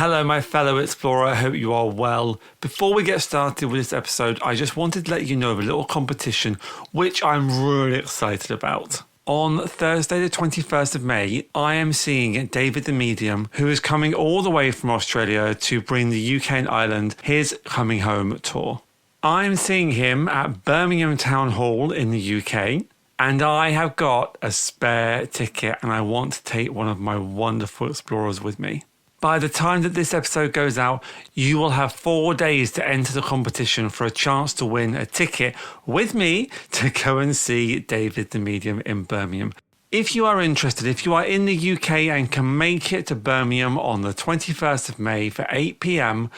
Hello, my fellow explorer. I hope you are well. Before we get started with this episode, I just wanted to let you know of a little competition which I'm really excited about. On Thursday, the 21st of May, I am seeing David the Medium, who is coming all the way from Australia to bring the UK and Ireland his Coming Home tour. I'm seeing him at Birmingham Town Hall in the UK, and I have got a spare ticket and I want to take one of my wonderful explorers with me. By the time that this episode goes out, you will have 4 days to enter the competition for a chance to win a ticket with me to go and see David the Medium in Birmingham. If you are interested, if you are in the UK and can make it to Birmingham on the 21st of May for 8 p.m,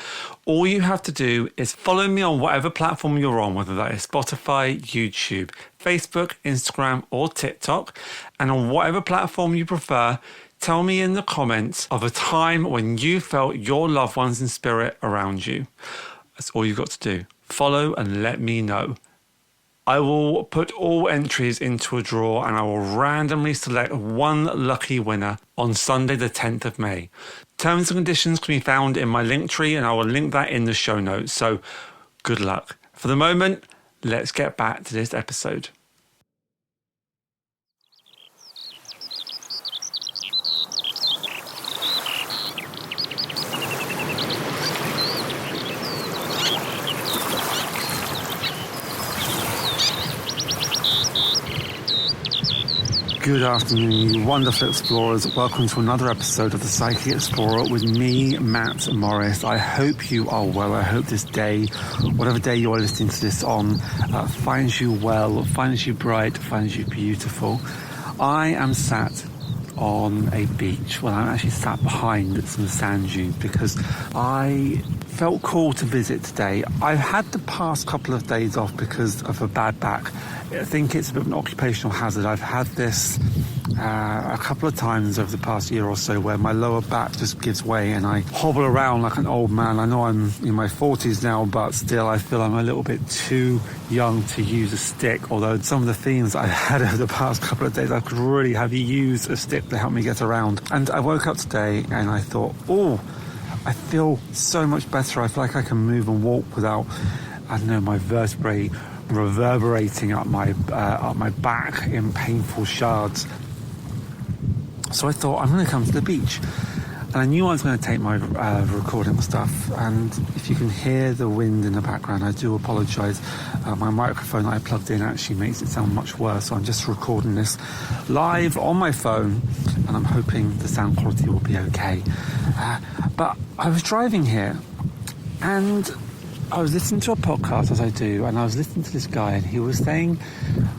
all you have to do is follow me on whatever platform you're on, whether that is Spotify, YouTube, Facebook, Instagram, or TikTok. And on whatever platform you prefer, tell me in the comments of a time when you felt your loved ones in spirit around you. That's all you've got to do. Follow and let me know. I will put all entries into a draw and I will randomly select one lucky winner on Sunday the 10th of May. Terms and conditions can be found in my link tree and I will link that in the show notes. So good luck. For the moment, let's get back to this episode. Good afternoon, you wonderful explorers. Welcome to another episode of The Psychic Explorer with me, Matt Morris. I hope you are well. I hope this day, whatever day you are listening to this on, finds you well, finds you bright, finds you beautiful. I am sat on a beach. Well, I'm actually sat behind some sand dunes because I felt called to visit today. I've had the past couple of days off because of a bad back. I think it's a bit of an occupational hazard. I've had this a couple of times over the past year or so where my lower back just gives way and I hobble around like an old man. I know I'm in my 40s now, but still I feel I'm a little bit too young to use a stick, although some of the themes I've had over the past couple of days, I could really have used a stick to help me get around. And I woke up today and I thought, I feel so much better. I feel like I can move and walk without, my vertebrae reverberating up my back in painful shards. So I thought, I'm going to come to the beach. And I knew I was going to take my recording stuff. And if you can hear the wind in the background, I do apologise. My microphone that I plugged in actually makes it sound much worse. So I'm just recording this live on my phone. And I'm hoping the sound quality will be okay. But I was driving here and I was listening to a podcast, as I do, and I was listening to this guy, and he was saying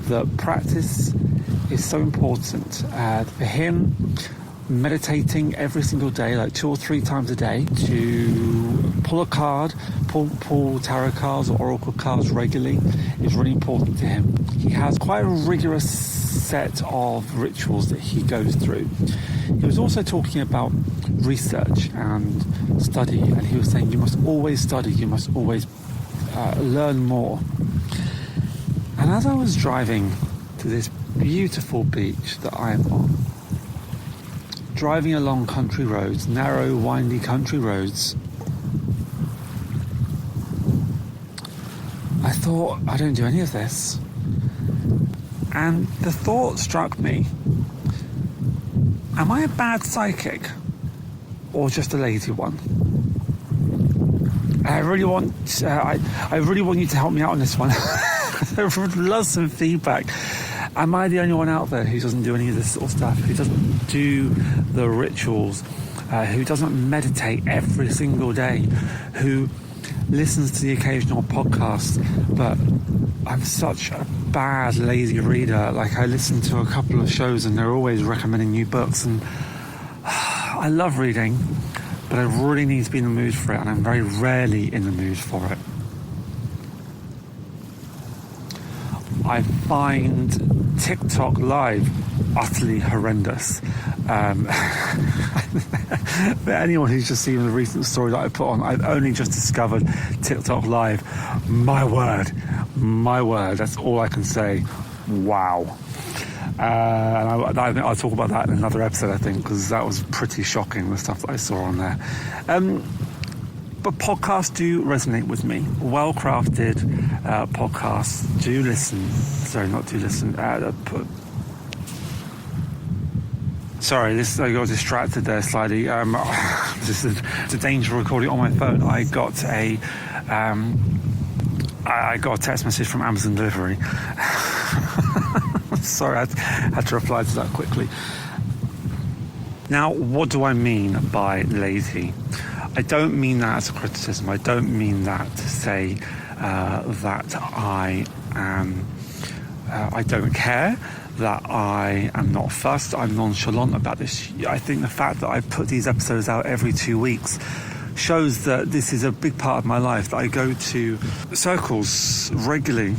that practice is so important. For him, meditating every single day, like 2 or 3 times a day, to pull a card, pull tarot cards or oracle cards regularly is really important to him. He has quite a rigorous set of rituals that he goes through. He was also talking about research and study, and he was saying you must always study, you must always learn more. And as I was driving to this beautiful beach that I am on, driving along country roads, narrow, windy country roads, I thought, I don't do any of this. And the thought struck me, am I a bad psychic or just a lazy one? I really want you to help me out on this one. I would love some feedback. Am I the only one out there who doesn't do any of this sort of stuff, who doesn't do the rituals, who doesn't meditate every single day, who listens to the occasional podcast? But I'm such a bad, lazy reader. Like, I listen to a couple of shows and they're always recommending new books, and I love reading, but I really need to be in the mood for it, and I'm very rarely in the mood for it. I find TikTok Live utterly horrendous. For anyone who's just seen the recent story that I put on, I've only just discovered TikTok Live. My word, that's all I can say. Wow. And I think I'll talk about that in another episode, I think, because that was pretty shocking, the stuff that I saw on there. But podcasts do resonate with me. Well-crafted podcasts do listen. Sorry, not do listen. Sorry, I got distracted there slightly. This is the danger of recording on my phone. I got a text message from Amazon Delivery. Sorry, I had to reply to that quickly. Now, what do I mean by lazy? I don't mean that as a criticism. I don't mean that to say that I don't care, that I am not fussed, I'm nonchalant about this. I think the fact that I put these episodes out every 2 weeks shows that this is a big part of my life, that I go to circles regularly,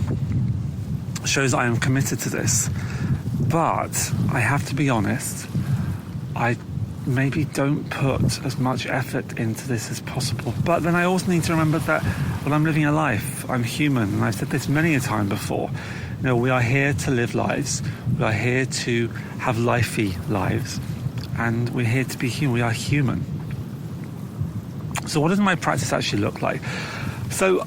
shows I am committed to this. But I have to be honest, I maybe don't put as much effort into this as possible. But then I also need to remember that, well, I'm living a life, I'm human, and I've said this many a time before. You know, we are here to live lives, we are here to have lifey lives, and we're here to be human. We are human. So what does my practice actually look like? So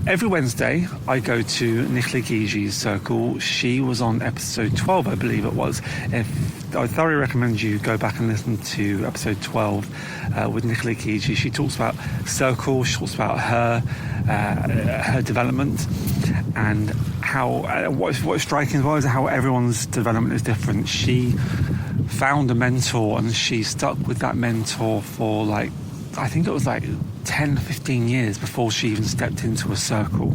every Wednesday I go to Nicola Gigi's circle. She was on episode 12, I believe it was. I thoroughly recommend you go back and listen to episode 12 with Nicola Gigi. She talks about circle, she talks about her development, and how what's striking as well is how everyone's development is different. She found a mentor and she stuck with that mentor for I think it was 10, 15 years before she even stepped into a circle.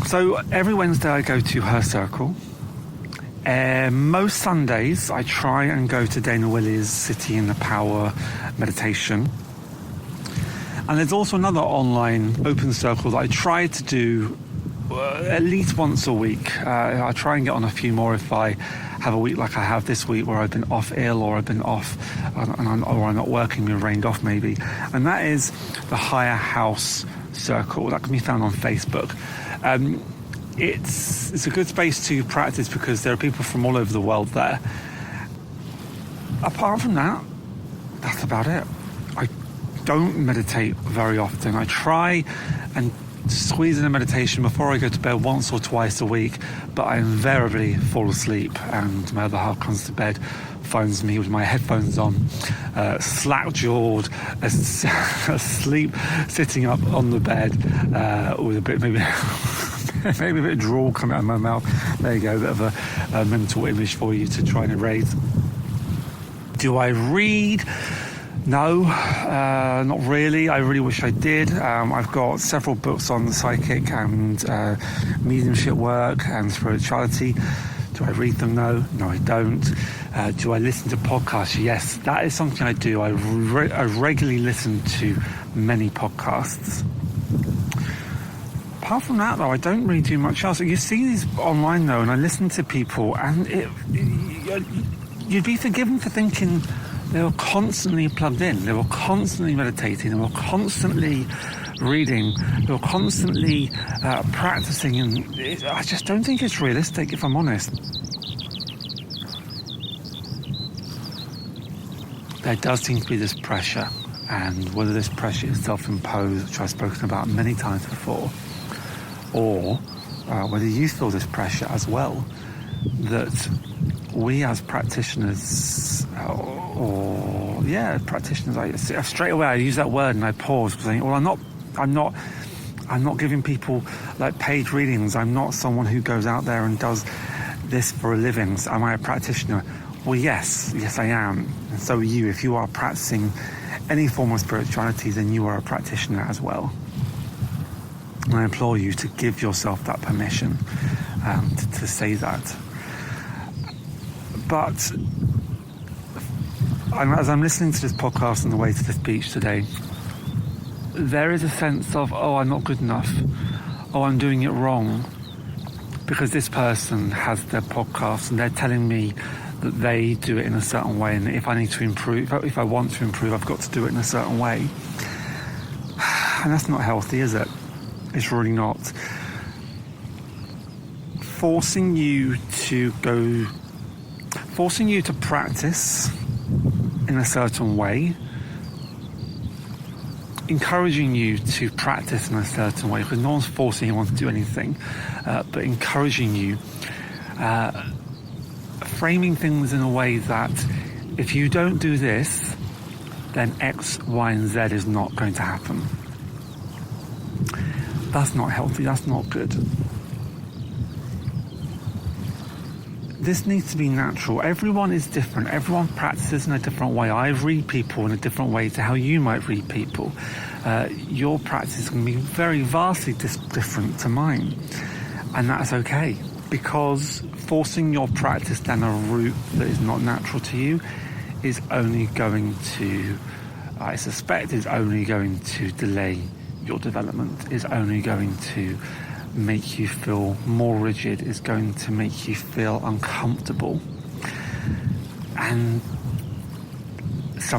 So every Wednesday I go to her circle. Most Sundays I try and go to Dana Willey's City in the Power meditation. And there's also another online open circle that I try to do at least once a week. I try and get on a few more if I have a week like I have this week, where I've been off ill, or I've been off or I'm not working, been rained off maybe. And that is the Higher House Circle. That can be found on Facebook. It's a good space to practice because there are people from all over the world there. Apart from that, that's about it. I don't meditate very often. I try and squeeze in a meditation before I go to bed once or twice a week, but I invariably fall asleep, and my other half comes to bed, phones me with my headphones on, slack-jawed, asleep, sitting up on the bed with a bit, maybe a bit of drool coming out of my mouth. There you go, a bit of a mental image for you to try and erase. Do I read? No, not really. I really wish I did. I've got several books on the psychic and mediumship work and spirituality. Do I read them? No, I don't. Do I listen to podcasts? Yes, that is something I do. I regularly listen to many podcasts. Apart from that, though, I don't really do much else. You see these online, though, and I listen to people, and you'd be forgiven for thinking they were constantly plugged in, they were constantly meditating, they were constantly reading, they were constantly practicing, and I just don't think it's realistic, if I'm honest. There does seem to be this pressure, and whether this pressure is self-imposed, which I've spoken about many times before, or whether you feel this pressure as well, that we as practitioners, practitioners, straight away I use that word and I pause, saying, well, I'm not giving people paid readings. I'm not someone who goes out there and does this for a living. So am I a practitioner? Well, yes, I am. And so are you. If you are practicing any form of spirituality, then you are a practitioner as well. And I implore you to give yourself that permission to say that. But as I'm listening to this podcast on the way to this beach today, there is a sense of, I'm not good enough. I'm doing it wrong. Because this person has their podcast and they're telling me that they do it in a certain way, and if I need to improve, if I want to improve, I've got to do it in a certain way. And that's not healthy, is it? It's really not. forcing you to practice in a certain way, encouraging you to practice in a certain way, because no one's forcing anyone to do anything, but encouraging you, framing things in a way that if you don't do this, then X, Y, and Z is not going to happen. That's not healthy, that's not good. This needs to be natural. Everyone is different. Everyone practices in a different way. I read people in a different way to how you might read people. Your practice is going to be very vastly different to mine. And that's okay, because forcing your practice down a route that is not natural to you is only going to, I suspect, is only going to delay your development, is only going to make you feel more rigid, is going to make you feel uncomfortable. And as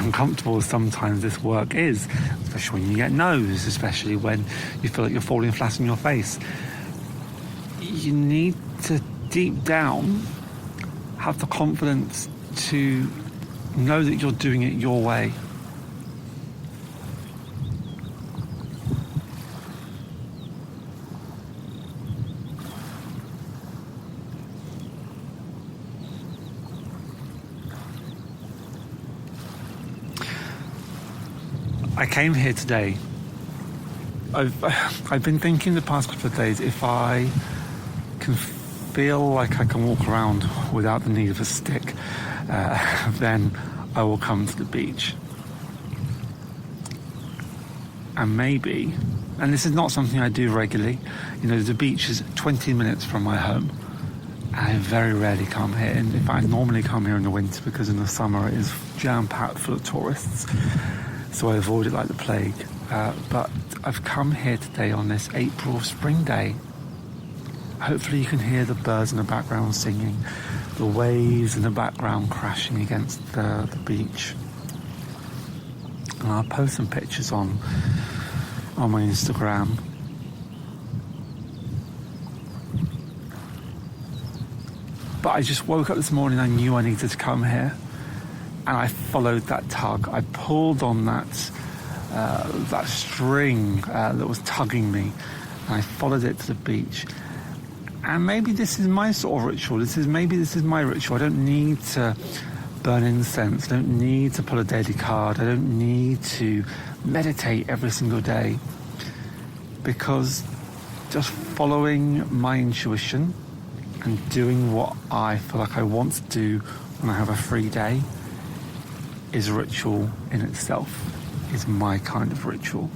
uncomfortable as sometimes this work is, especially when you get no's, especially when you feel like you're falling flat on your face, you need to deep down have the confidence to know that you're doing it your way. I came here today. I've been thinking the past couple of days, if I can feel like I can walk around without the need of a stick, then I will come to the beach. And maybe, and this is not something I do regularly, the beach is 20 minutes from my home. I very rarely come here, and if I normally come here in the winter, because in the summer it is jam-packed full of tourists. So I avoid it like the plague. But I've come here today on this April spring day. Hopefully you can hear the birds in the background singing, the waves in the background crashing against the beach. And I'll post some pictures on my Instagram. But I just woke up this morning, I knew I needed to come here. And I followed that tug. I pulled on that string that was tugging me, and I followed it to the beach. And maybe this is my sort of ritual. Maybe this is my ritual. I don't need to burn incense. I don't need to pull a daily card. I don't need to meditate every single day, because just following my intuition and doing what I feel like I want to do when I have a free day is a ritual in itself, is my kind of ritual.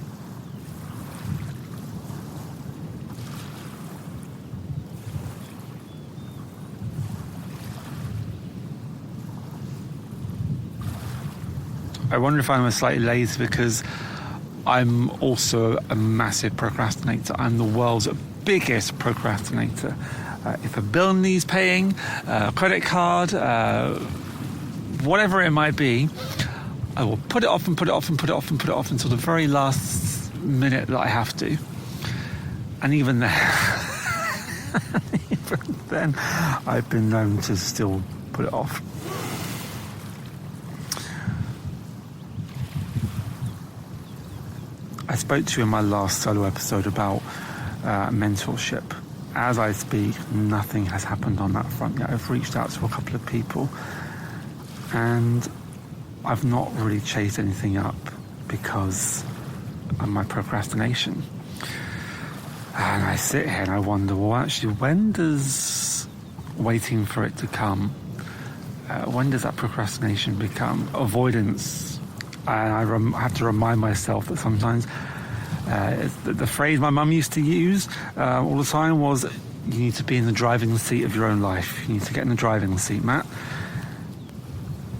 I wonder if I'm slightly lazy, because I'm also a massive procrastinator. I'm the world's biggest procrastinator. If a bill needs paying, a credit card, whatever it might be, I will put it off and put it off and put it off and put it off until the very last minute that I have to. And even then, I've been known to still put it off. I spoke to you in my last solo episode about mentorship. As I speak, nothing has happened on that front yet. I've reached out to a couple of people, and I've not really chased anything up because of my procrastination. And I sit here and I wonder, well, actually, when does waiting for it to come, when does that procrastination become avoidance? And I have to remind myself that sometimes the phrase my mum used to use all the time was, you need to be in the driving seat of your own life. You need to get in the driving seat, Matt.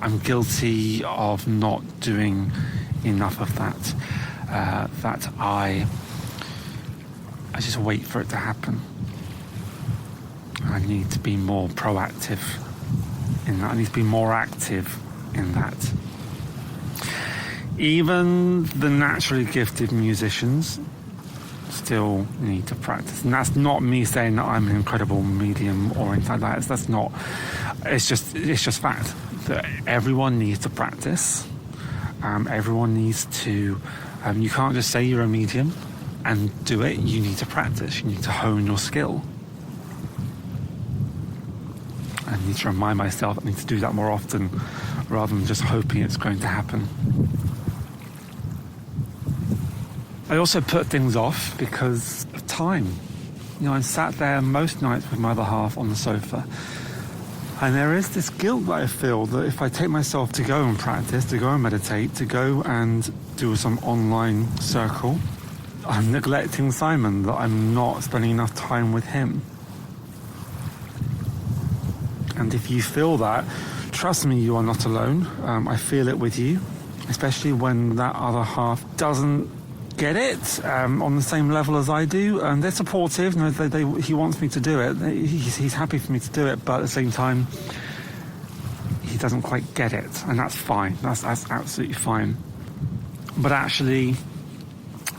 I'm guilty of not doing enough of that. That I just wait for it to happen. I need to be more proactive in that. I need to be more active in that. Even the naturally gifted musicians still need to practice. And that's not me saying that I'm an incredible medium or anything like that. That's not. It's just fact that everyone needs to practice. Everyone needs to. You can't just say you're a medium and do it. You need to practice. You need to hone your skill. I need to remind myself I need to do that more often rather than just hoping it's going to happen. I also put things off because of time. I'm sat there most nights with my other half on the sofa, and there is this guilt that I feel that if I take myself to go and practice, to go and meditate, to go and do some online circle, I'm neglecting Simon, that I'm not spending enough time with him. And if you feel that, trust me, you are not alone. I feel it with you, especially when that other half doesn't get it on the same level as I do. And they're supportive. He wants me to do it. He's happy for me to do it, but at the same time, he doesn't quite get it, and that's fine. That's absolutely fine. But actually,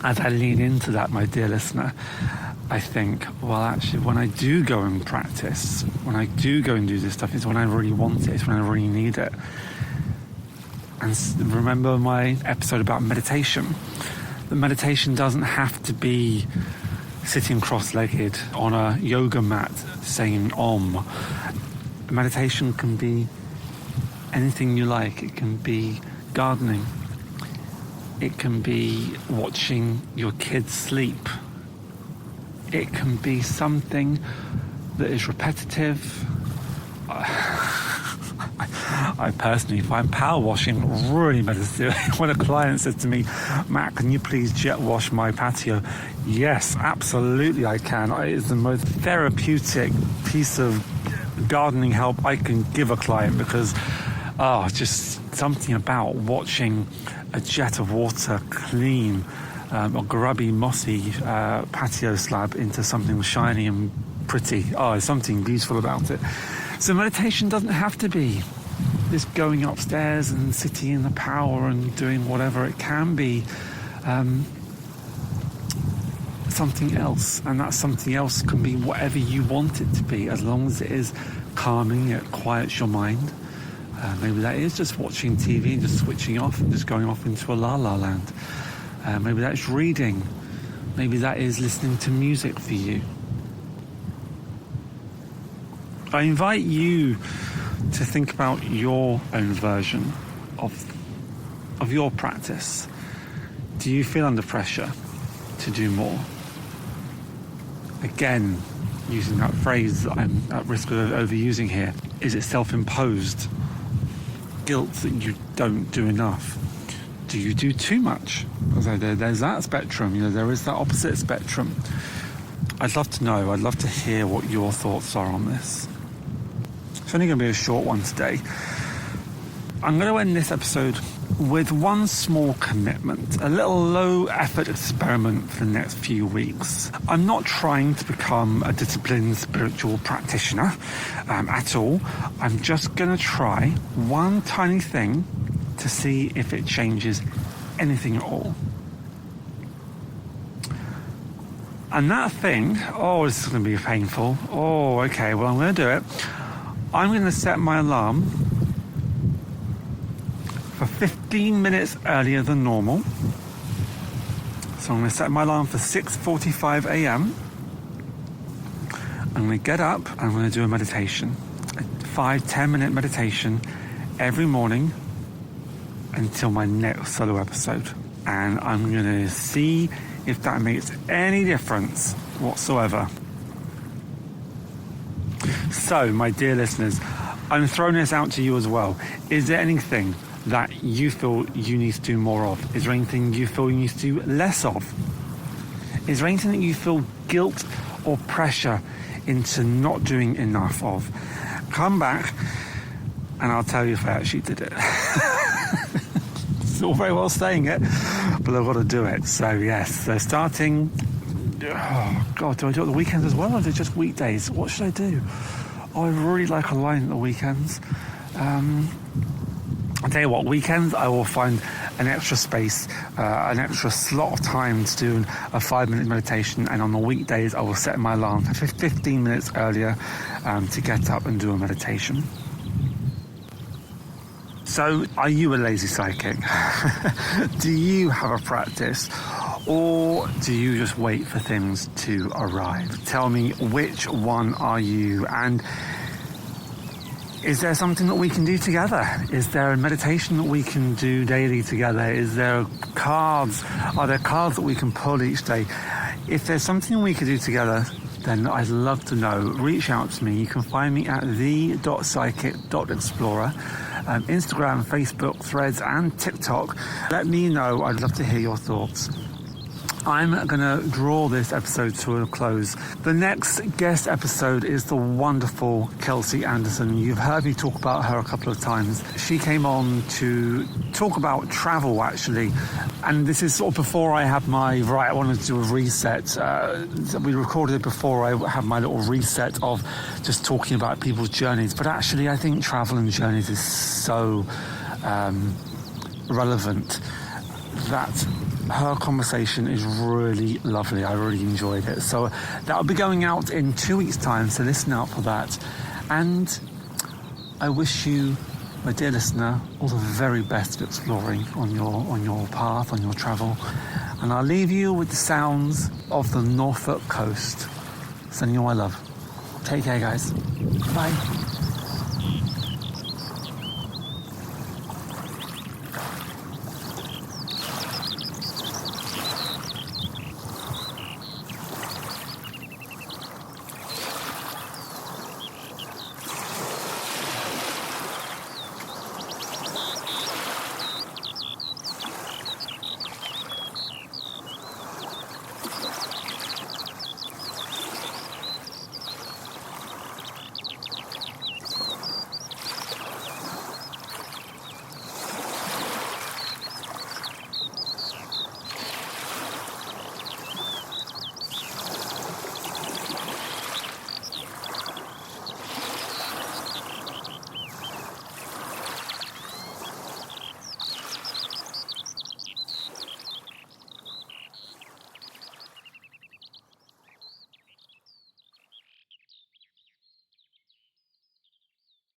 as I lean into that, my dear listener, I think, well, actually, when I do go and practice, when I do go and do this stuff, it's when I really want it, it's when I really need it. And remember my episode about meditation. The meditation doesn't have to be sitting cross-legged on a yoga mat saying Om. Meditation can be anything you like. It can be gardening. It can be watching your kids sleep. It can be something that is repetitive. I personally find power washing really meditative. When a client says to me, Matt, can you please jet wash my patio? Yes, absolutely I can. It's the most therapeutic piece of gardening help I can give a client, because just something about watching a jet of water clean a grubby, mossy patio slab into something shiny and pretty. There's something beautiful about it. So meditation doesn't have to be this going upstairs and sitting in the power and doing whatever. It can be something else, and that something else can be whatever you want it to be, as long as it is calming, it quiets your mind. Maybe that is just watching TV and just switching off and just going off into a la-la land. Maybe that's reading. Maybe that is listening to music for you. I invite you to think about your own version of your practice. Do you feel under pressure to do more? Again, using that phrase that I'm at risk of overusing here, is it self-imposed guilt that you don't do enough? Do you do too much? There's that spectrum, there is that opposite spectrum. I'd love to know, I'd love to hear what your thoughts are on this. It's only going to be a short one today. I'm going to end this episode with one small commitment, a little low-effort experiment for the next few weeks. I'm not trying to become a disciplined spiritual practitioner at all. I'm just going to try one tiny thing to see if it changes anything at all. And that thing, this is going to be painful. Okay, well, I'm going to do it. I'm going to set my alarm for 15 minutes earlier than normal. So I'm going to set my alarm for 6:45 a.m. I'm going to get up and I'm going to do a meditation. A 5-10 minute meditation every morning until my next solo episode. And I'm going to see if that makes any difference whatsoever. So, my dear listeners, I'm throwing this out to you as well. Is there anything that you feel you need to do more of? Is there anything you feel you need to do less of? Is there anything that you feel guilt or pressure into not doing enough of? Come back and I'll tell you if I actually did it. It's all very well saying it, but I've got to do it. So yes, so starting, do I do it at the weekends as well, or is it just weekdays? What should I do? I really like a line at the weekends. I'll tell you what, weekends I will find an extra space, an extra slot of time to do a 5-minute meditation, and on the weekdays I will set my alarm for 15 minutes earlier to get up and do a meditation. So, are you a lazy psychic? Do you have a practice? Or do you just wait for things to arrive? Tell me, which one are you? And is there something that we can do together? Is there a meditation that we can do daily together? Is there cards? Are there cards that we can pull each day? If there's something we can do together, then I'd love to know. Reach out to me. You can find me at the.psychic.explorer. Instagram, Facebook, Threads, and TikTok. Let me know. I'd love to hear your thoughts. I'm going to draw this episode to a close. The next guest episode is the wonderful Kelsey Anderson. You've heard me talk about her a couple of times. She came on to talk about travel, actually. And this is sort of before I had my, I wanted to do a reset. We recorded it before I had my little reset of just talking about people's journeys. But actually, I think travel and journeys is so relevant that her conversation is really lovely. I really enjoyed it. So that'll be going out in 2 weeks' time, so listen out for that. And I wish you, my dear listener, all the very best of exploring on your path, on your travel. And I'll leave you with the sounds of the Norfolk coast. Sending you all my love. Take care, guys. Bye.